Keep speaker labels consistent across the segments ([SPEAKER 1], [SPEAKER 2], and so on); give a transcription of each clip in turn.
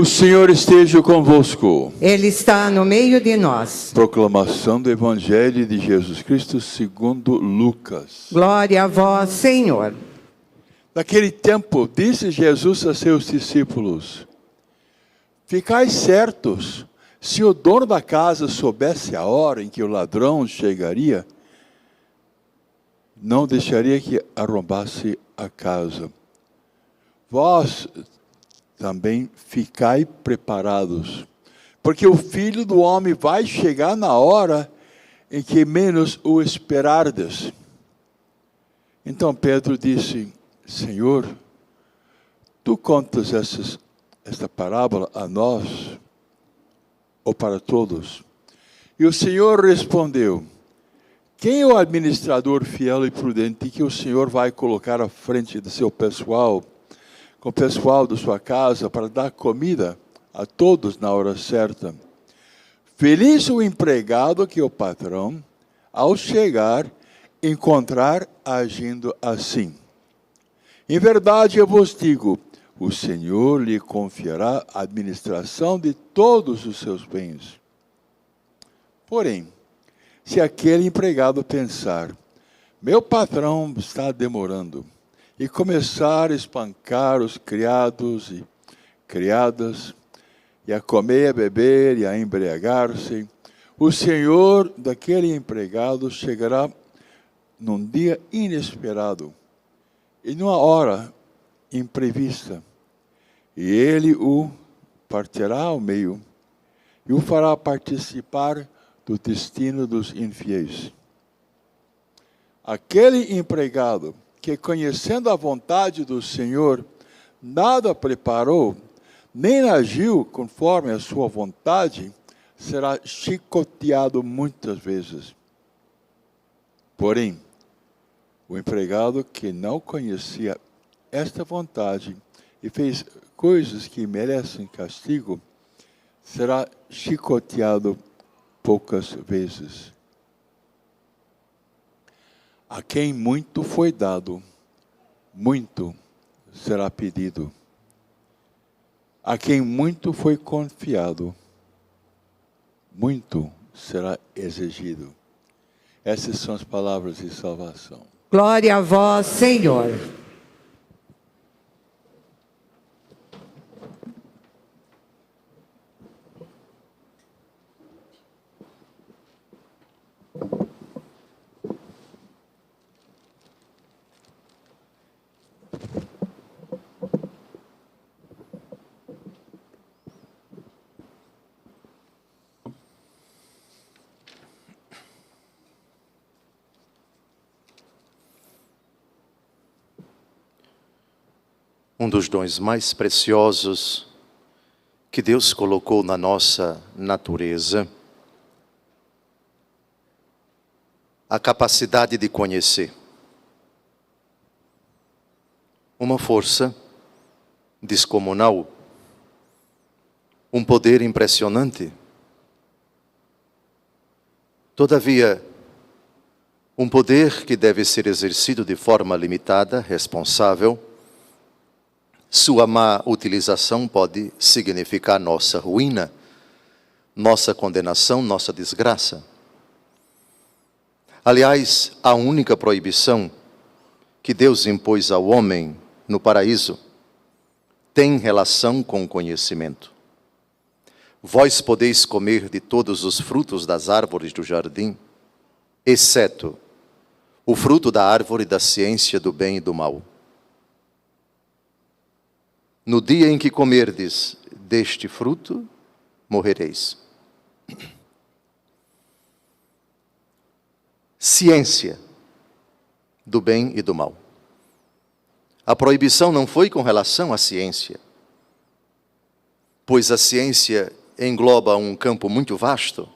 [SPEAKER 1] O Senhor esteja convosco.
[SPEAKER 2] Ele está no meio de nós.
[SPEAKER 1] Proclamação do Evangelho de Jesus Cristo segundo Lucas.
[SPEAKER 2] Glória a vós, Senhor.
[SPEAKER 1] Naquele tempo, disse Jesus a seus discípulos: ficai certos, se o dono da casa soubesse a hora em que o ladrão chegaria, não deixaria que arrombasse a casa. Vós também ficai preparados, porque o Filho do Homem vai chegar na hora em que menos o esperardes. Então Pedro disse: Senhor, tu contas esta parábola a nós ou para todos? E o Senhor respondeu: quem é o administrador fiel e prudente que o Senhor vai colocar à frente do seu pessoal, com o pessoal da sua casa, para dar comida a todos na hora certa? Feliz o empregado que o patrão, ao chegar, encontrar agindo assim. Em verdade eu vos digo, o Senhor lhe confiará a administração de todos os seus bens. Porém, se aquele empregado pensar, meu patrão está demorando, e começar a espancar os criados e criadas, e a comer, a beber e a embriagar-se, o senhor daquele empregado chegará num dia inesperado e numa hora imprevista, e ele o partirá ao meio e o fará participar do destino dos infiéis. Aquele empregado que, conhecendo a vontade do Senhor, nada preparou, nem agiu conforme a sua vontade, será chicoteado muitas vezes. Porém, o empregado que não conhecia esta vontade e fez coisas que merecem castigo, será chicoteado poucas vezes. A quem muito foi dado, muito será pedido. A quem muito foi confiado, muito será exigido. Essas são as palavras de salvação.
[SPEAKER 2] Glória a vós, Senhor.
[SPEAKER 3] Um dos dons mais preciosos que Deus colocou na nossa natureza, a capacidade de conhecer. Uma força descomunal, um poder impressionante. Todavia, um poder que deve ser exercido de forma limitada, responsável. Sua má utilização pode significar nossa ruína, nossa condenação, nossa desgraça. Aliás, a única proibição que Deus impôs ao homem no paraíso tem relação com o conhecimento. Vós podeis comer de todos os frutos das árvores do jardim, exceto o fruto da árvore da ciência do bem e do mal. No dia em que comerdes deste fruto, morrereis. Ciência do bem e do mal. A proibição não foi com relação à ciência, pois a ciência engloba um campo muito vasto,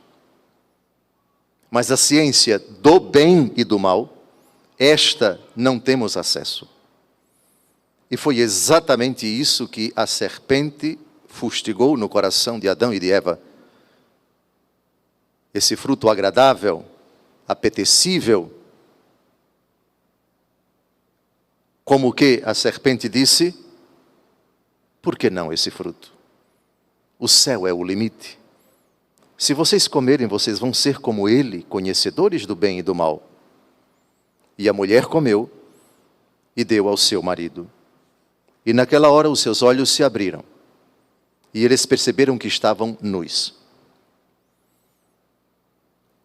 [SPEAKER 3] mas a ciência do bem e do mal, esta não temos acesso. E foi exatamente isso que a serpente fustigou no coração de Adão e de Eva. Esse fruto agradável, apetecível, como que a serpente disse, por que não esse fruto? O céu é o limite. Se vocês comerem, vocês vão ser como ele, conhecedores do bem e do mal. E a mulher comeu e deu ao seu marido. E naquela hora os seus olhos se abriram. E eles perceberam que estavam nus.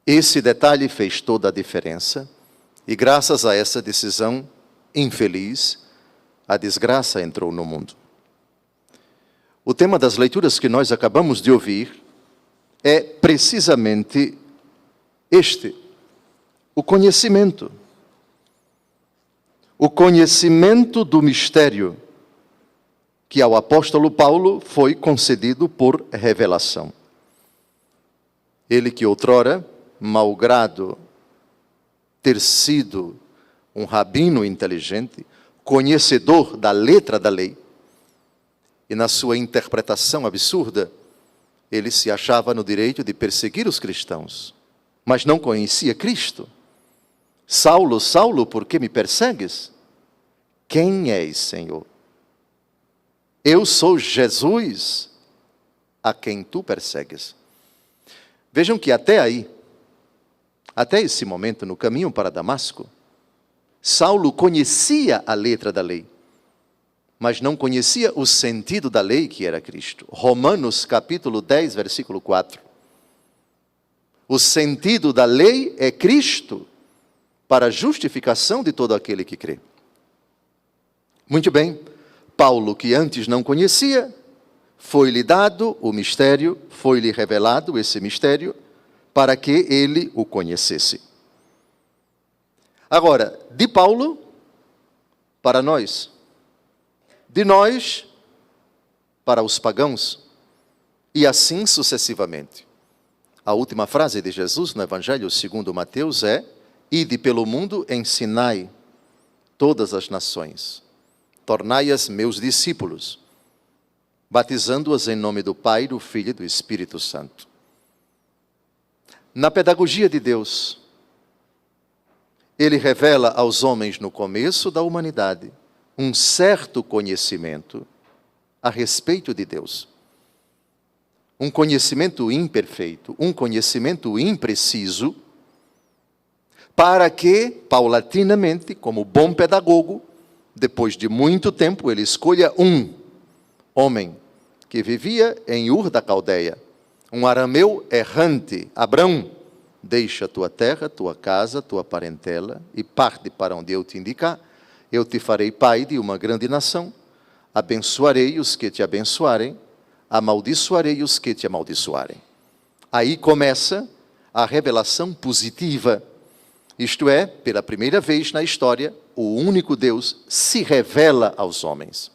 [SPEAKER 3] Esse detalhe fez toda a diferença. E graças a essa decisão infeliz, a desgraça entrou no mundo. O tema das leituras que nós acabamos de ouvir é precisamente este: o conhecimento. O conhecimento do mistério que ao apóstolo Paulo foi concedido por revelação. Ele que outrora, malgrado ter sido um rabino inteligente, conhecedor da letra da lei, e na sua interpretação absurda, ele se achava no direito de perseguir os cristãos, mas não conhecia Cristo. Saulo, Saulo, por que me persegues? Quem és, Senhor? Eu sou Jesus, a quem tu persegues. Vejam que até aí, até esse momento, no caminho para Damasco, Saulo conhecia a letra da lei, mas não conhecia o sentido da lei, que era Cristo. Romanos capítulo 10, versículo 4. O sentido da lei é Cristo, para a justificação de todo aquele que crê. Muito bem, Paulo, que antes não conhecia, foi-lhe dado o mistério, foi-lhe revelado esse mistério, para que ele o conhecesse. Agora, de Paulo para nós, de nós para os pagãos, e assim sucessivamente. A última frase de Jesus no Evangelho segundo Mateus é: ide pelo mundo, ensinai todas as nações, tornai-as meus discípulos, batizando-as em nome do Pai, do Filho e do Espírito Santo. Na pedagogia de Deus, Ele revela aos homens no começo da humanidade um certo conhecimento a respeito de Deus. Um conhecimento imperfeito, um conhecimento impreciso, para que, paulatinamente, como bom pedagogo, depois de muito tempo, ele escolha um homem que vivia em Ur da Caldeia, um arameu errante. Abrão, deixa tua terra, tua casa, tua parentela e parte para onde eu te indicar. Eu te farei pai de uma grande nação, abençoarei os que te abençoarem, amaldiçoarei os que te amaldiçoarem. Aí começa a revelação positiva. Isto é, pela primeira vez na história, o único Deus se revela aos homens.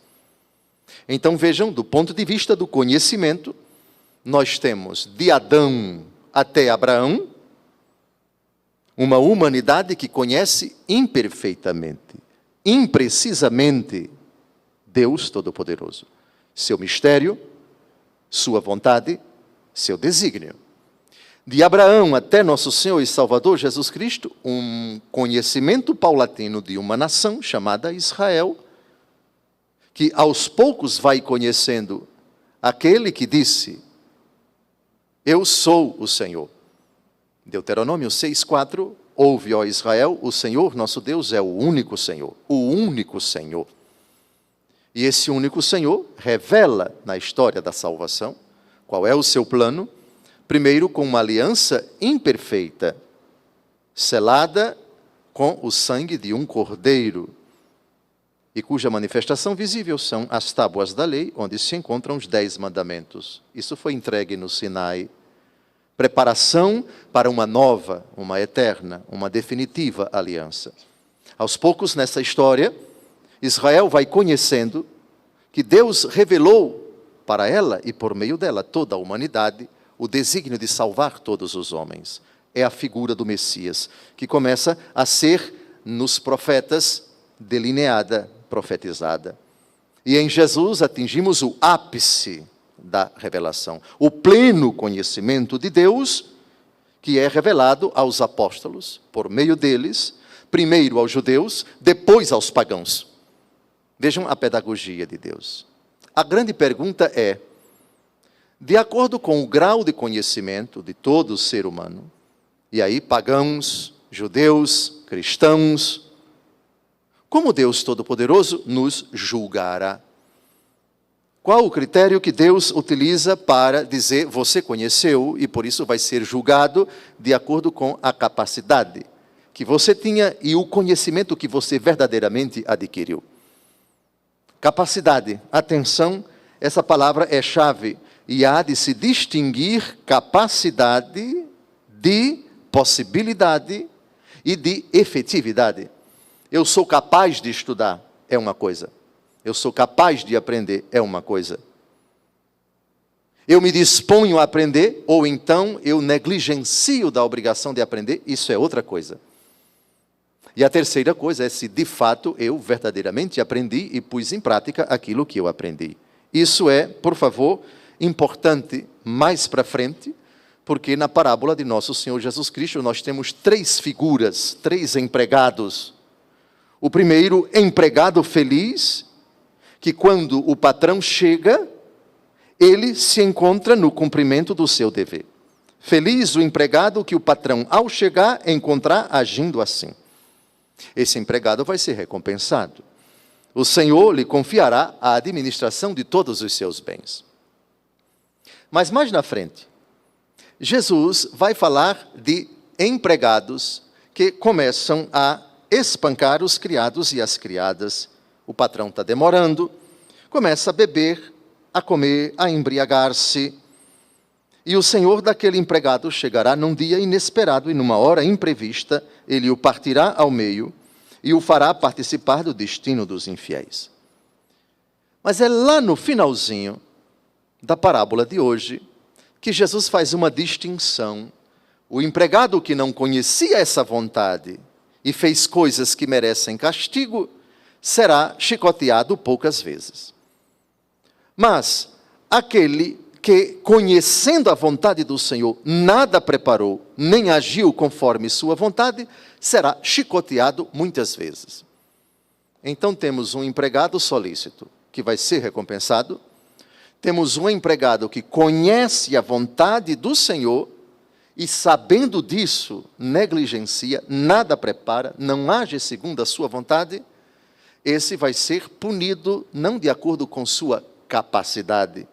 [SPEAKER 3] Então vejam, do ponto de vista do conhecimento, nós temos de Adão até Abraão, uma humanidade que conhece imperfeitamente, imprecisamente, Deus Todo-Poderoso, seu mistério, sua vontade, seu desígnio. De Abraão até nosso Senhor e Salvador Jesus Cristo, um conhecimento paulatino de uma nação chamada Israel, que aos poucos vai conhecendo aquele que disse: eu sou o Senhor. Deuteronômio 6,4, ouve, ó Israel, o Senhor nosso Deus é o único Senhor, o único Senhor. E esse único Senhor revela na história da salvação qual é o seu plano, primeiro com uma aliança imperfeita, selada com o sangue de um cordeiro, e cuja manifestação visível são as tábuas da lei, onde se encontram os 10 mandamentos. Isso foi entregue no Sinai. Preparação para uma nova, uma eterna, uma definitiva aliança. Aos poucos, nessa história, Israel vai conhecendo que Deus revelou para ela e por meio dela toda a humanidade o desígnio de salvar todos os homens. É a figura do Messias, que começa a ser, nos profetas, delineada, profetizada. E em Jesus atingimos o ápice da revelação, o pleno conhecimento de Deus, que é revelado aos apóstolos, por meio deles, primeiro aos judeus, depois aos pagãos. Vejam a pedagogia de Deus. A grande pergunta é: de acordo com o grau de conhecimento de todo ser humano, e aí pagãos, judeus, cristãos, como Deus Todo-Poderoso nos julgará. Qual o critério que Deus utiliza para dizer, você conheceu e por isso vai ser julgado de acordo com a capacidade que você tinha e o conhecimento que você verdadeiramente adquiriu? Capacidade, atenção, essa palavra é chave e há de se distinguir capacidade de possibilidade e de efetividade. Eu sou capaz de estudar, é uma coisa. Eu sou capaz de aprender, é uma coisa. Eu me disponho a aprender, ou então eu negligencio da obrigação de aprender, isso é outra coisa. E a terceira coisa é se de fato eu verdadeiramente aprendi e pus em prática aquilo que eu aprendi. Isso é, por favor, importante mais para frente, porque na parábola de nosso Senhor Jesus Cristo nós temos 3 figuras, 3 empregados. O primeiro, empregado feliz, que quando o patrão chega, ele se encontra no cumprimento do seu dever. Feliz o empregado que o patrão, ao chegar, encontrar agindo assim. Esse empregado vai ser recompensado. O Senhor lhe confiará a administração de todos os seus bens. Mas mais na frente, Jesus vai falar de empregados que começam a espancar os criados e as criadas. O patrão está demorando, começa a beber, a comer, a embriagar-se. E o senhor daquele empregado chegará num dia inesperado e numa hora imprevista, ele o partirá ao meio e o fará participar do destino dos infiéis. Mas é lá no finalzinho da parábola de hoje que Jesus faz uma distinção. O empregado que não conhecia essa vontade e fez coisas que merecem castigo, será chicoteado poucas vezes. Mas aquele que, conhecendo a vontade do Senhor, nada preparou, nem agiu conforme sua vontade, será chicoteado muitas vezes. Então temos um empregado solícito, que vai ser recompensado. Temos um empregado que conhece a vontade do Senhor e, sabendo disso, negligencia, nada prepara, não age segundo a sua vontade. Esse vai ser punido não de acordo com sua capacidade,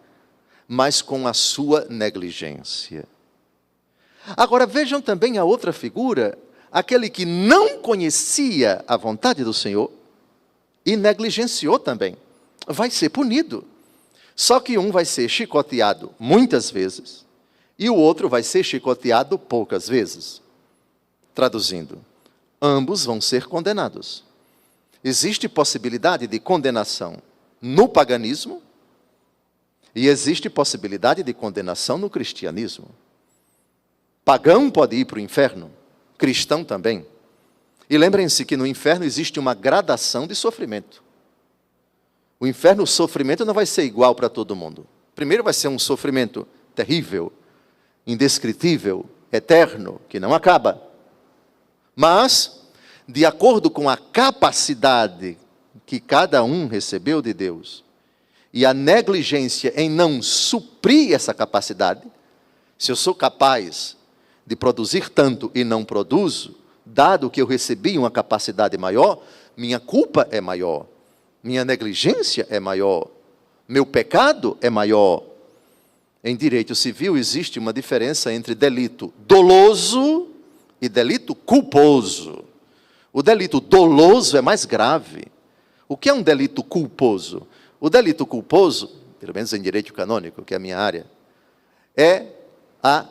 [SPEAKER 3] mas com a sua negligência. Agora vejam também a outra figura, aquele que não conhecia a vontade do Senhor e negligenciou também, vai ser punido. Só que um vai ser chicoteado muitas vezes e o outro vai ser chicoteado poucas vezes. Traduzindo, ambos vão ser condenados. Existe possibilidade de condenação no paganismo e existe possibilidade de condenação no cristianismo. Pagão pode ir para o inferno, cristão também. E lembrem-se que no inferno existe uma gradação de sofrimento. O inferno, o sofrimento não vai ser igual para todo mundo. Primeiro vai ser um sofrimento terrível, indescritível, eterno, que não acaba. Mas, de acordo com a capacidade que cada um recebeu de Deus, e a negligência em não suprir essa capacidade, se eu sou capaz de produzir tanto e não produzo, dado que eu recebi uma capacidade maior, minha culpa é maior, minha negligência é maior, meu pecado é maior. Em direito civil existe uma diferença entre delito doloso e delito culposo. O delito doloso é mais grave. O que é um delito culposo? O delito culposo, pelo menos em direito canônico, que é a minha área, é a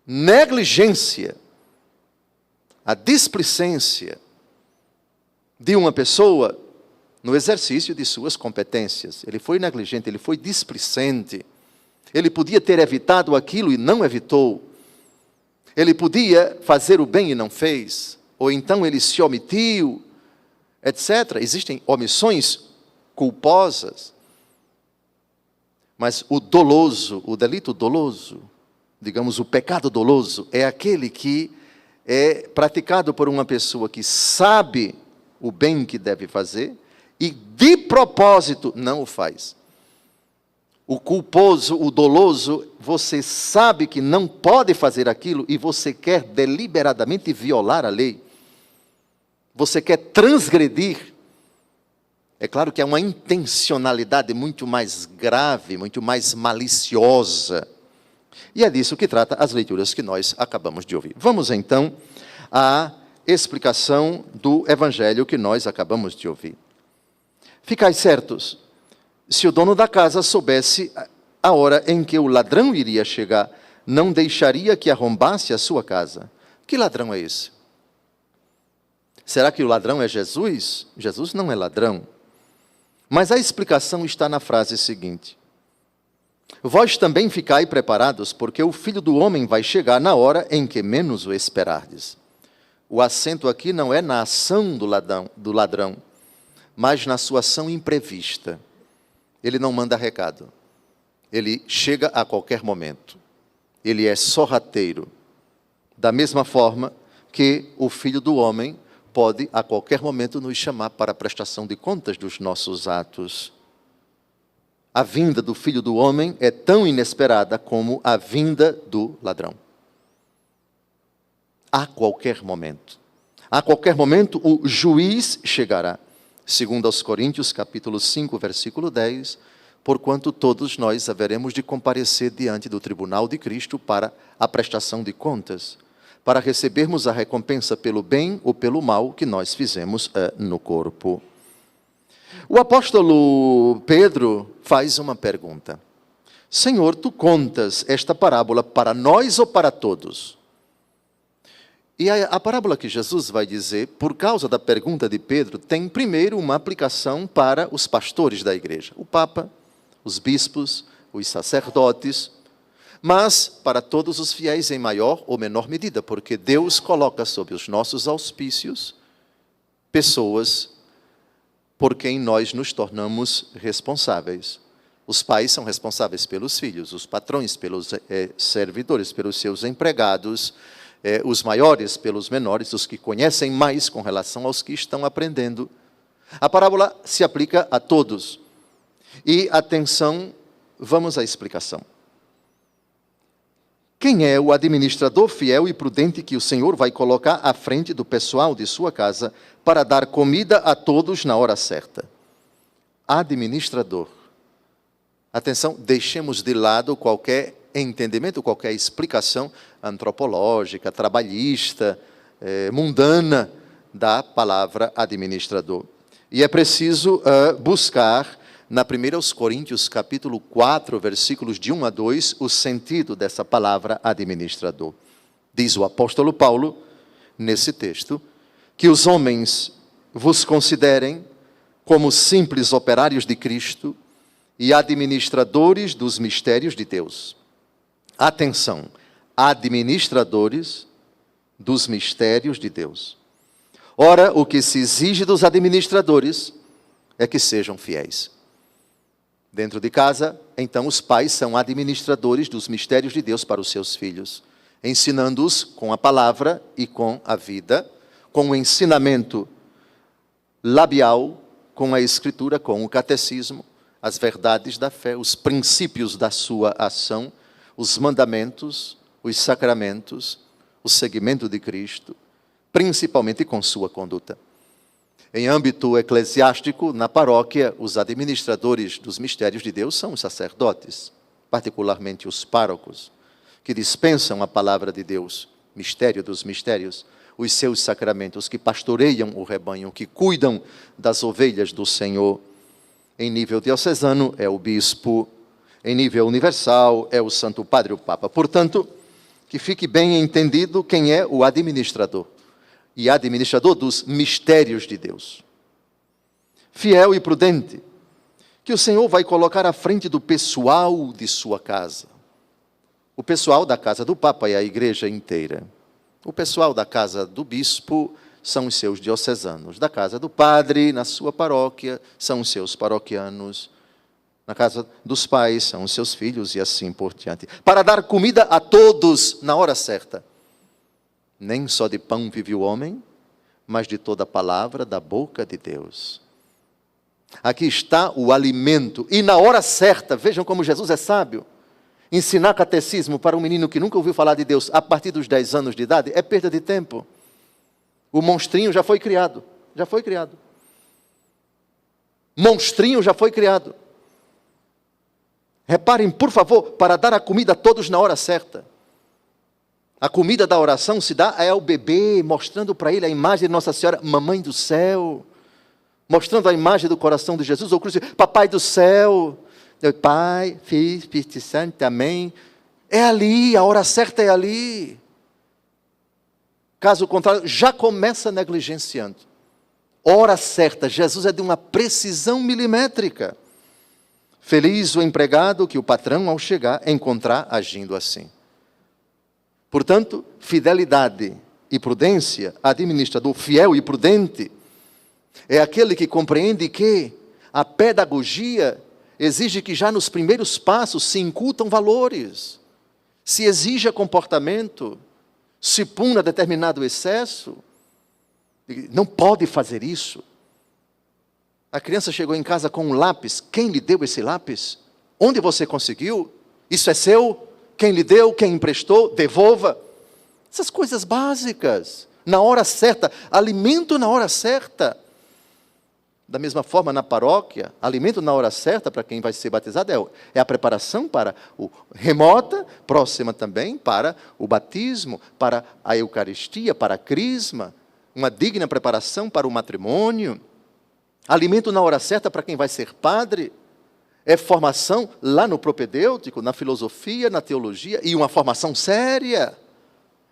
[SPEAKER 3] negligência, a displicência de uma pessoa no exercício de suas competências. Ele foi negligente, ele foi displicente. Ele podia ter evitado aquilo e não evitou. Ele podia fazer o bem e não fez. Ou então ele se omitiu, etc. Existem omissões culposas. Mas o doloso, o delito doloso, digamos, o pecado doloso, é aquele que é praticado por uma pessoa que sabe o bem que deve fazer e de propósito não o faz. o culposo, o doloso, você sabe que não pode fazer aquilo e você quer deliberadamente violar a lei, você quer transgredir, é claro que é uma intencionalidade muito mais grave, muito mais maliciosa. E é disso que trata as leituras que nós acabamos de ouvir. Vamos então à explicação do evangelho que nós acabamos de ouvir. Ficai certos, se o dono da casa soubesse a hora em que o ladrão iria chegar, não deixaria que arrombasse a sua casa. Que ladrão é esse? Será que o ladrão é Jesus? Jesus não é ladrão. Mas a explicação está na frase seguinte: vós também ficai preparados, porque o Filho do Homem vai chegar na hora em que menos o esperardes. O acento aqui não é na ação do ladrão, mas na sua ação imprevista. Ele não manda recado. Ele chega a qualquer momento. Ele é sorrateiro. Da mesma forma que o Filho do Homem pode a qualquer momento nos chamar para a prestação de contas dos nossos atos. A vinda do Filho do Homem é tão inesperada como a vinda do ladrão. A qualquer momento. A qualquer momento o juiz chegará. Segundo aos Coríntios, capítulo 5, versículo 10, porquanto todos nós haveremos de comparecer diante do tribunal de Cristo para a prestação de contas, para recebermos a recompensa pelo bem ou pelo mal que nós fizemos no corpo. O apóstolo Pedro faz uma pergunta: Senhor, tu contas esta parábola para nós ou para todos? E a parábola que Jesus vai dizer, por causa da pergunta de Pedro, tem primeiro uma aplicação para os pastores da igreja, o Papa, os bispos, os sacerdotes, mas para todos os fiéis em maior ou menor medida, porque Deus coloca sob os nossos auspícios pessoas por quem nós nos tornamos responsáveis. Os pais são responsáveis pelos filhos, os patrões pelos servidores, pelos seus empregados, os maiores pelos menores, os que conhecem mais com relação aos que estão aprendendo. A parábola se aplica a todos. E, atenção, vamos à explicação. Quem é o administrador fiel e prudente que o Senhor vai colocar à frente do pessoal de sua casa para dar comida a todos na hora certa? Administrador. Atenção, deixemos de lado qualquer entendimento, qualquer explicação antropológica, trabalhista, mundana da palavra administrador. E é preciso buscar na 1 Coríntios, capítulo 4, versículos de 1 a 2, o sentido dessa palavra administrador. Diz o apóstolo Paulo, nesse texto, que os homens vos considerem como simples operários de Cristo e administradores dos mistérios de Deus. Atenção, administradores dos mistérios de Deus. Ora, o que se exige dos administradores é que sejam fiéis. Dentro de casa, então, os pais são administradores dos mistérios de Deus para os seus filhos, ensinando-os com a palavra e com a vida, com o ensinamento labial, com a escritura, com o catecismo, as verdades da fé, os princípios da sua ação, os mandamentos, os sacramentos, o seguimento de Cristo, principalmente com sua conduta. Em âmbito eclesiástico, na paróquia, os administradores dos mistérios de Deus são os sacerdotes, particularmente os párocos, que dispensam a palavra de Deus, mistério dos mistérios, os seus sacramentos, que pastoreiam o rebanho, que cuidam das ovelhas do Senhor. Em nível diocesano, é o bispo, em nível universal, é o Santo Padre, o Papa. Portanto, que fique bem entendido quem é o administrador. E administrador dos mistérios de Deus. Fiel e prudente, que o Senhor vai colocar à frente do pessoal de sua casa. O pessoal da casa do Papa é a igreja inteira. O pessoal da casa do bispo são os seus diocesanos. Da casa do padre, na sua paróquia, são os seus paroquianos. Na casa dos pais, são os seus filhos e assim por diante. Para dar comida a todos na hora certa. Nem só de pão vive o homem, mas de toda a palavra da boca de Deus. Aqui está o alimento. E na hora certa, vejam como Jesus é sábio. Ensinar catecismo para um menino que nunca ouviu falar de Deus a partir dos 10 anos de idade é perda de tempo. O monstrinho já foi criado. Já foi criado. Monstrinho já foi criado. Reparem, por favor, para dar a comida a todos na hora certa. A comida da oração se dá ao bebê, mostrando para ele a imagem de Nossa Senhora, Mamãe do Céu. Mostrando a imagem do coração de Jesus, ou crucifixo, Papai do Céu. Pai, Filho, Espírito Santo, amém. É ali, a hora certa é ali. Caso contrário, já começa negligenciando. Hora certa, Jesus é de uma precisão milimétrica. Feliz o empregado que o patrão, ao chegar, encontrar agindo assim. Portanto, fidelidade e prudência, administrador fiel e prudente, é aquele que compreende que a pedagogia exige que já nos primeiros passos se incutam valores, se exija comportamento, se puna determinado excesso. Não pode fazer isso. A criança chegou em casa com um lápis. Quem lhe deu esse lápis? Onde você conseguiu? Isso é seu? Quem lhe deu? Quem emprestou? Devolva. Essas coisas básicas. Na hora certa. Alimento na hora certa. Da mesma forma, na paróquia, alimento na hora certa para quem vai ser batizado é a preparação para o remota, próxima também, para o batismo, para a Eucaristia, para a crisma, uma digna preparação para o matrimônio. Alimento na hora certa para quem vai ser padre, é formação lá no propedêutico, na filosofia, na teologia, e uma formação séria.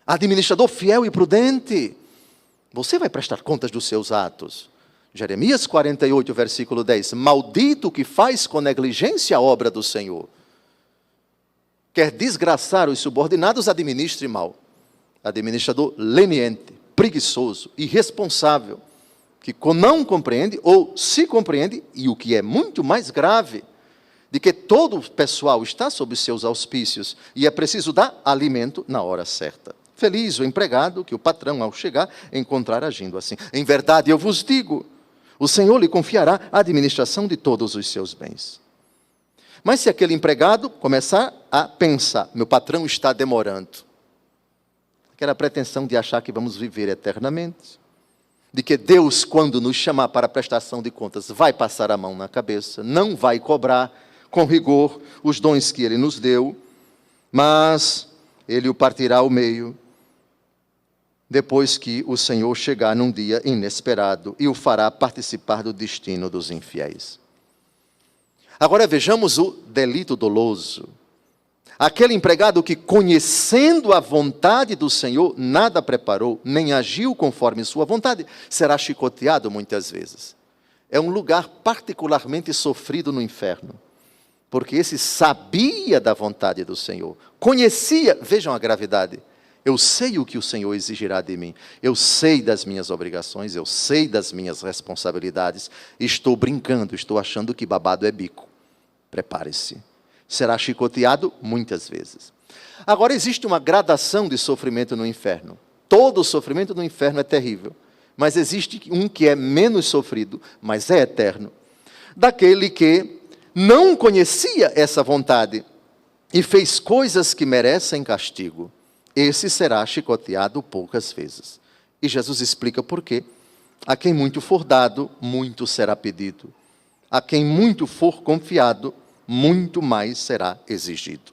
[SPEAKER 3] Administrador fiel e prudente. Você vai prestar contas dos seus atos. Jeremias 48, versículo 10. Maldito que faz com negligência a obra do Senhor. Quer desgraçar os subordinados, administre mal. Administrador leniente, preguiçoso, irresponsável, que não compreende ou se compreende, e o que é muito mais grave, de que todo o pessoal está sob os seus auspícios e é preciso dar alimento na hora certa. Feliz o empregado que o patrão, ao chegar, encontrar agindo assim. Em verdade, eu vos digo, o Senhor lhe confiará a administração de todos os seus bens. Mas se aquele empregado começar a pensar, meu patrão está demorando, aquela pretensão de achar que vamos viver eternamente, de que Deus, quando nos chamar para a prestação de contas, vai passar a mão na cabeça, não vai cobrar com rigor os dons que Ele nos deu, mas Ele o partirá ao meio, depois que o Senhor chegar num dia inesperado e o fará participar do destino dos infiéis. Agora vejamos o delito doloso. Aquele empregado que, conhecendo a vontade do Senhor, nada preparou, nem agiu conforme sua vontade, será chicoteado muitas vezes. É um lugar particularmente sofrido no inferno, porque esse sabia da vontade do Senhor, conhecia, vejam a gravidade, eu sei o que o Senhor exigirá de mim, eu sei das minhas obrigações, eu sei das minhas responsabilidades, estou brincando, estou achando que babado é bico. Prepare-se. Será chicoteado muitas vezes. Agora, existe uma gradação de sofrimento no inferno. Todo sofrimento no inferno é terrível, mas existe um que é menos sofrido, mas é eterno. Daquele que não conhecia essa vontade e fez coisas que merecem castigo. Esse será chicoteado poucas vezes. E Jesus explica por quê. A quem muito for dado, muito será pedido. A quem muito for confiado, muito mais será exigido.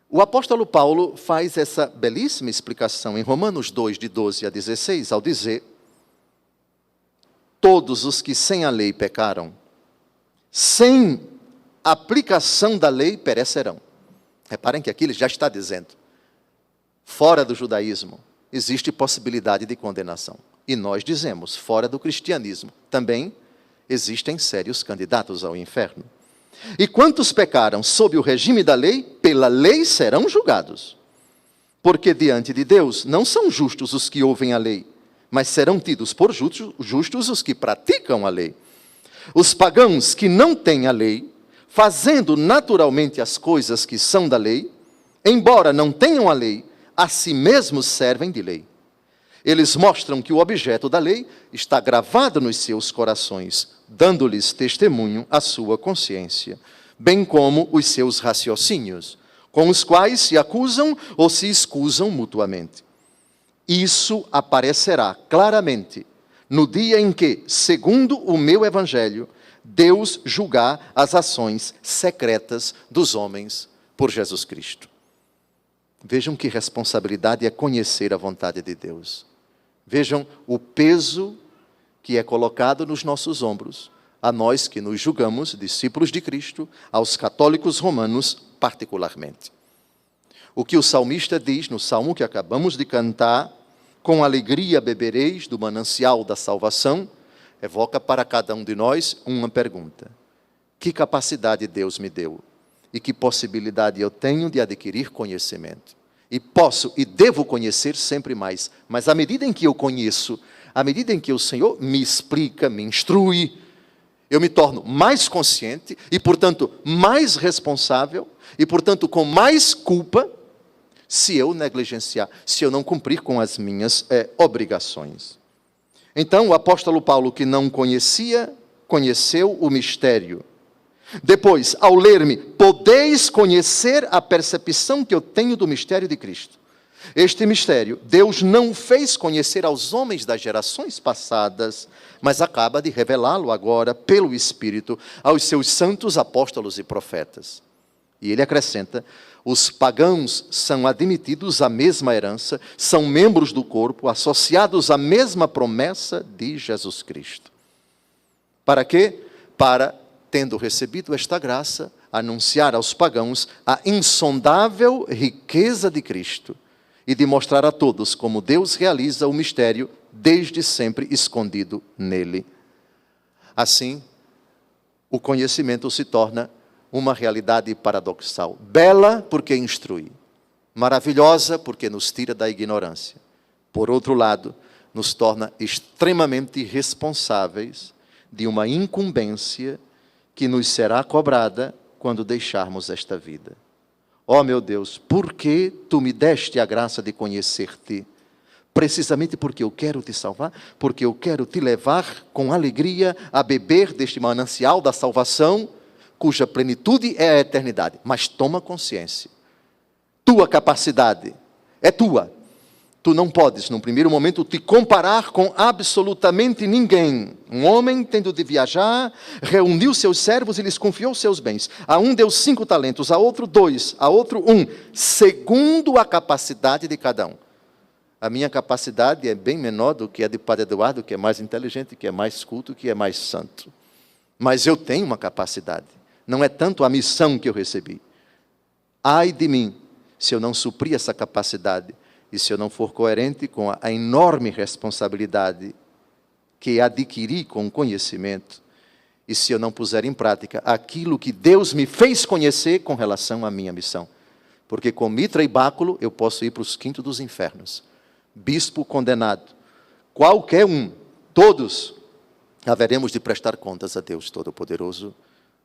[SPEAKER 3] O apóstolo Paulo faz essa belíssima explicação em Romanos 2, de 12 a 16, ao dizer: todos os que sem a lei pecaram, sem aplicação da lei perecerão. Reparem que aqui ele já está dizendo, fora do judaísmo, existe possibilidade de condenação. E nós dizemos, fora do cristianismo, também existem sérios candidatos ao inferno. E quantos pecaram sob o regime da lei, pela lei serão julgados. Porque diante de Deus não são justos os que ouvem a lei, mas serão tidos por justos os que praticam a lei. Os pagãos que não têm a lei, fazendo naturalmente as coisas que são da lei, embora não tenham a lei, a si mesmos servem de lei. Eles mostram que o objeto da lei está gravado nos seus corações, dando-lhes testemunho a sua consciência, bem como os seus raciocínios, com os quais se acusam ou se escusam mutuamente. Isso aparecerá claramente no dia em que, segundo o meu evangelho, Deus julgar as ações secretas dos homens por Jesus Cristo. Vejam que responsabilidade é conhecer a vontade de Deus. Vejam o peso que é colocado nos nossos ombros, a nós que nos julgamos discípulos de Cristo, aos católicos romanos particularmente. O que o salmista diz no salmo que acabamos de cantar, com alegria bebereis do manancial da salvação, evoca para cada um de nós uma pergunta: que capacidade Deus me deu? E que possibilidade eu tenho de adquirir conhecimento? E posso e devo conhecer sempre mais, mas à medida em que eu conheço, à medida em que o Senhor me explica, me instrui, eu me torno mais consciente e, portanto, mais responsável e, portanto, com mais culpa se eu negligenciar, se eu não cumprir com as minhas obrigações. Então, o apóstolo Paulo, que não conhecia, conheceu o mistério. Depois, ao ler-me, podeis conhecer a percepção que eu tenho do mistério de Cristo. Este mistério, Deus não fez conhecer aos homens das gerações passadas, mas acaba de revelá-lo agora, pelo Espírito, aos seus santos apóstolos e profetas. E ele acrescenta: os pagãos são admitidos à mesma herança, são membros do corpo, associados à mesma promessa de Jesus Cristo. Para quê? Para, tendo recebido esta graça, anunciar aos pagãos a insondável riqueza de Cristo e de mostrar a todos como Deus realiza o mistério desde sempre escondido nele. Assim, o conhecimento se torna uma realidade paradoxal. Bela porque instrui, maravilhosa porque nos tira da ignorância. Por outro lado, nos torna extremamente responsáveis de uma incumbência que nos será cobrada quando deixarmos esta vida. Ó meu Deus, por que tu me deste a graça de conhecer-te? Precisamente porque eu quero te salvar, porque eu quero te levar com alegria a beber deste manancial da salvação, cuja plenitude é a eternidade. Mas toma consciência, tua capacidade é tua. Tu não podes, num primeiro momento, te comparar com absolutamente ninguém. Um homem, tendo de viajar, reuniu seus servos e lhes confiou seus bens. A um deu 5 talentos, a outro 2, a outro 1, segundo a capacidade de cada um. A minha capacidade é bem menor do que a de Padre Eduardo, que é mais inteligente, que é mais culto, que é mais santo. Mas eu tenho uma capacidade. Não é tanto a missão que eu recebi. Ai de mim, se eu não suprir essa capacidade, e se eu não for coerente com a enorme responsabilidade que adquiri com o conhecimento, e se eu não puser em prática aquilo que Deus me fez conhecer com relação à minha missão. Porque com mitra e báculo eu posso ir para os quintos dos infernos. Bispo condenado, qualquer um, todos, haveremos de prestar contas a Deus Todo-Poderoso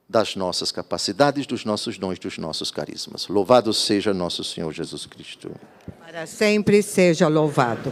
[SPEAKER 3] das nossas capacidades, dos nossos dons, dos nossos carismas. Louvado seja nosso Senhor Jesus Cristo.
[SPEAKER 2] Para sempre seja louvado.